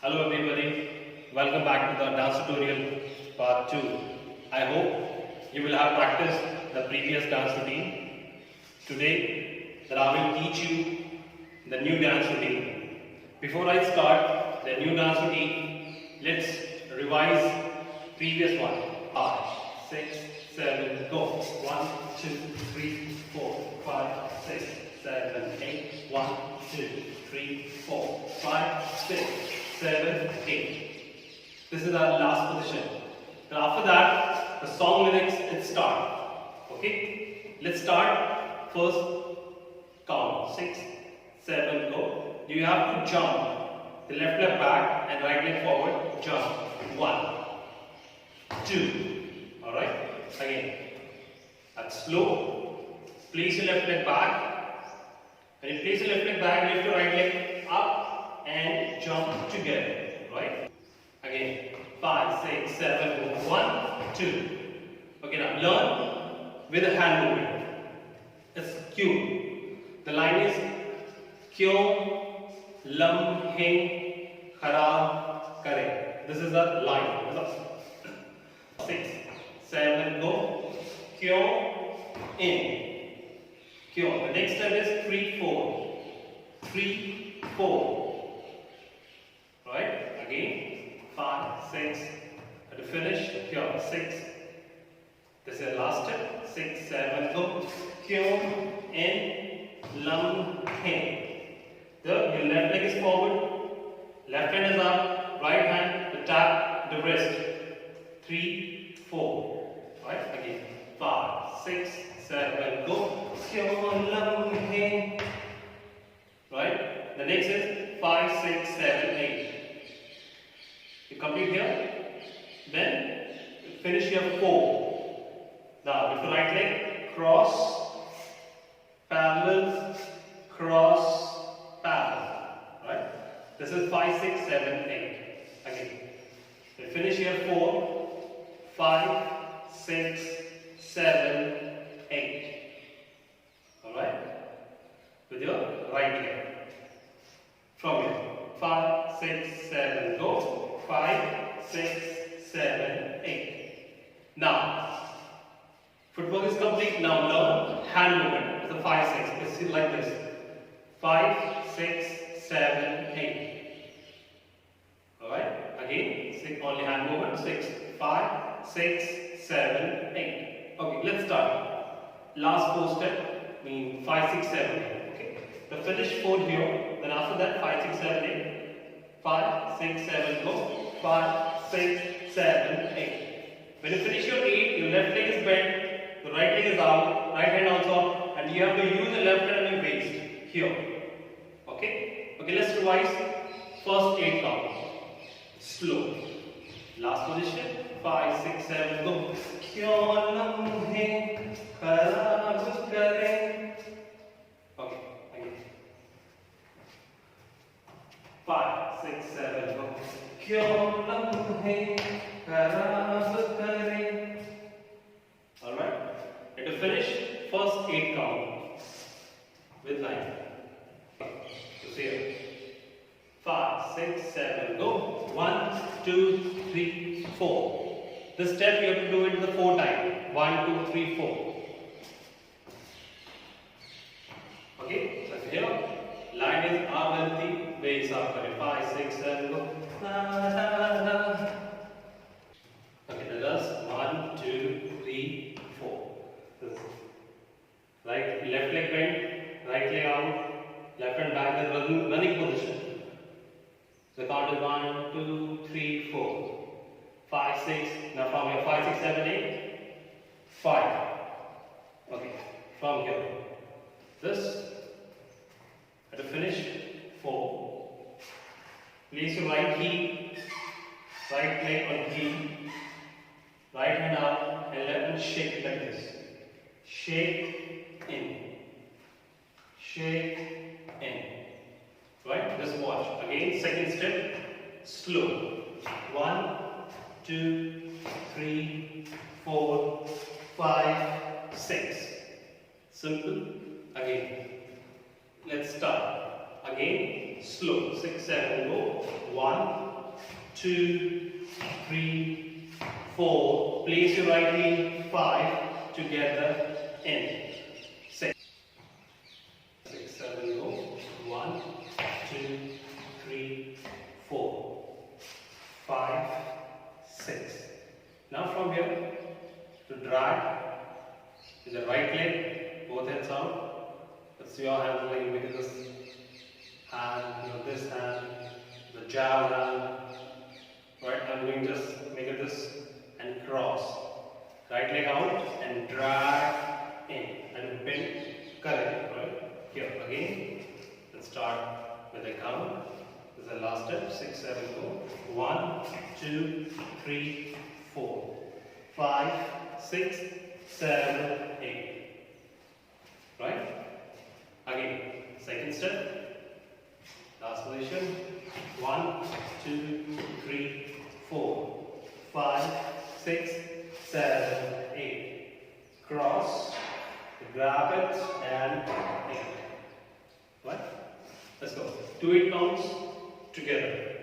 Hello everybody, welcome back to the dance tutorial part 2. I hope you will have practiced the previous dance routine. Today that I will teach you the new dance routine. Before I start the new dance routine, let's revise previous one. 5, 6, 7, go. 1, 2, 3, 4, 5, 6, 7, 8. 1, 2, 3, 4, 5, 6, 7, 8. This is our last position. And after that, the song lyrics it start. Okay? Let's start. First count. 6, 7, go. You have to jump. The left leg back and right leg forward. Jump. 1, 2. Alright? Again. That's slow. Place your left leg back. When you place your left leg back, lift your right leg up and jump together. Right? Again. 5, 6, 7, 1, 2. Okay, now learn with a hand movement. It's Q. The line is Kyun lam hing kharab kare. This is the line. 6, 7, go. Kyun in. Kyun. The next step is 3, 4. 3, 4. Right? Again. 5, 6. To finish, here 6. This is the last step. 6, 7, go. Kyun in lam hing. Your left leg is forward, left hand is up, right hand to tap the wrist. 3, 4. Right? Again. 5, 6, 7, go. Kyun lam hing. Right? The next is 5, 6, 7, 8. You complete here. Then finish here 4. Now with the right leg, cross, parallel, cross, parallel. Right? This is 5, 6, 7, 8. Again. Then finish here 4, 5, 6, 7, 8. Alright? With your right leg. From here. 5, 6, 7, go. 5, 6, 7, 8. Now, footwork is complete. Now learn hand movement. It's a 5, 6. It's like this. 5, 6, 7, 8. Alright? Again, only hand movement. 6, 5, 6, 7, 8. Okay, let's start. Last 4 step mean 5, 6, 7, 8. Okay? The finish 4 here. Then after that 5, 6, 7, 8. 5, 6, 7, go. 5, 6, 7, 8. When you finish your 8, your left leg is bent, the right leg is out, right hand also up, and you have to use the left hand on your waist here. Okay? Okay, let's revise. First 8 count. Slow. Last position. 5, 6, 7, go. Kyun lam hing kharab kare. Okay, again. 5, 6, 7, go. Kyun lam hing kharab kare. Alright? And to finish, first 8 count with line. So see here. 5, 6, 7, go. 1, 2, 3, 4. This step you have to do it the 4 times. 1, 2, 3, 4. Okay? So here, line is avanti, base after 5, 6, 7, go. Okay, that's 1, 2, 3, 4. Right, left leg bent, right leg out, left hand back in running position. So count is 1, 2, 3, 4. 5, 6. Now from here 5, 6, 7, 8. 5. Okay, from here. This to finish 4. Place your right heel, right leg on heel, right hand up and left hand shake like this. Shake in. Shake in. Right? Just watch. Again, second step, slow. 1, 2, 3, 4, 5, 6. Simple. Again. Let's start. Again, slow. 6, 7, go. 1, 2, 3, 4. Place your right knee, 5, together, in. 6, 7, go. 1, 2, 3, 4, 5, 6. Now from here, to drag with the right leg, both hands out. That's your hand, like make this hand, this hand, the jab hand. Right, I'm doing just make it this and cross. Right leg out and drag in and bend. Correct, right? Here again. Let's start with a count. This is the last step. 6, 7, go. 1, 2, 3, 4, 5, 6, 7, 8. Right? Again, second step. Last position. 1, 2, 3, 4, 5, 6, 7, 8. Cross, grab it, and 8. Right? Let's go. 2 8 counts together.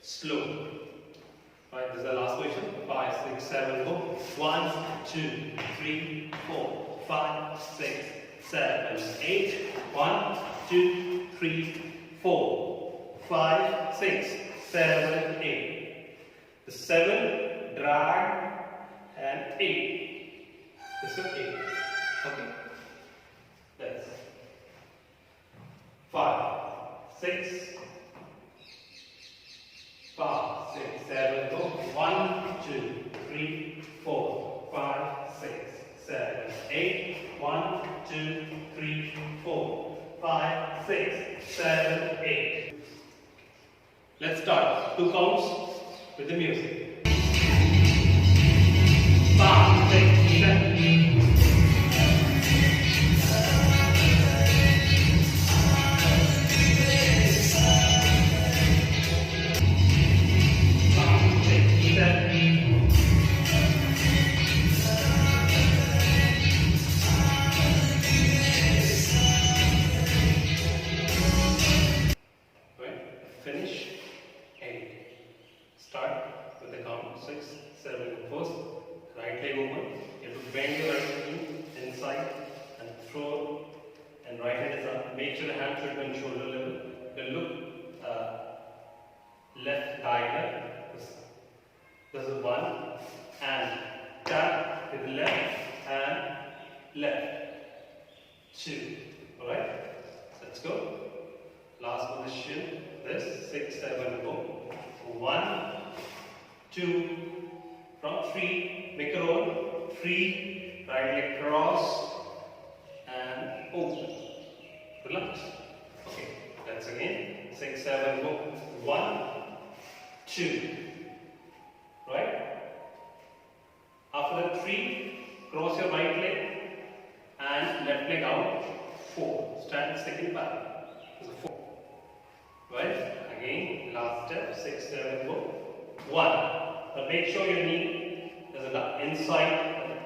Slow. Right, this is the last position. 5, 6, 7, go. 1, 2, 3, 4, 5, 6, 7, 8. 1, 2, 3, 4, 5, 6, 7, 8. The 7, drag, and 8. This is 8. Okay. That's 5, 6, 5, 6, 7, go. 1, 2, 3, 4, 5, 6, 7, 8. 1, 2, 3, 4, 5, 6, 7, 8. Let's start. 2 counts with the music. 5, 6, 7. Finish 8. Start with the count 6, 7. First, right leg open. You have to bend your right knee inside and throw, and right hand is up. Make sure the hand should be on shoulder level. You look left diagonal. This is 1, and tap with left and left. 2. Alright? Let's go. Last position. This 6, 7, go. 1, 2, from 3, make a roll. 3, right leg cross and open. Relax. Okay, that's again 6, 7, go. 1, 2. Right? After that 3, cross your right leg and left leg out. 4. Stand second back. 4. Right? Again, last step, 6, 7, go. 1. But make sure your knee is inside,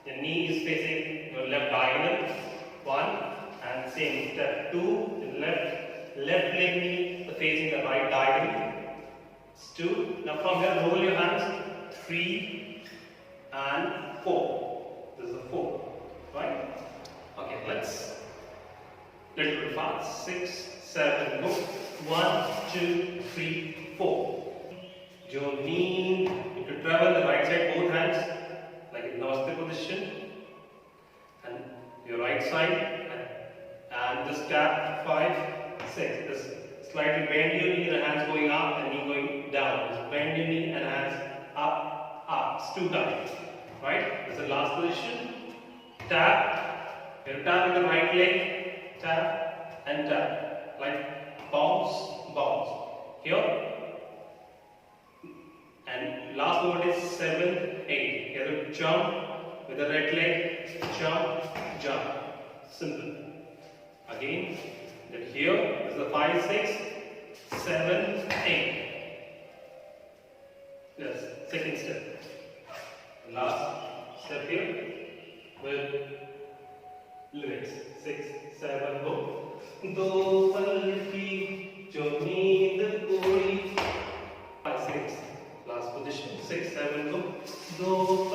your knee is facing your left diagonal. 1. And same step 2, left leg knee is facing the right diagonal. 2. Now from here, roll your hands. 3 and 4. This is a 4. Right? Okay, let's little bit fast. 6, 7, go. 1, 2, 3, 4. Your knee, you can travel the right side, both hands, like in Namaste position. And your right side, and just tap 5, 6. Just slightly bend your knee and hands going up and knee going down. Just bend your knee and hands up, up. It's 2 times. Right? This is the last position. Tap. You tap with the right leg. Tap and tap. Like bounce, bounce. Here. And last word is 7, 8. You have to jump with the right leg. Jump, jump. Simple. Again. Then here is the 5, 6, 7, 8. Yes. Second step. Last step here with lyrics. 6, 7, go. दो पल की जो नींद कोई 5, 6. Last position. 6, 7, go. Do,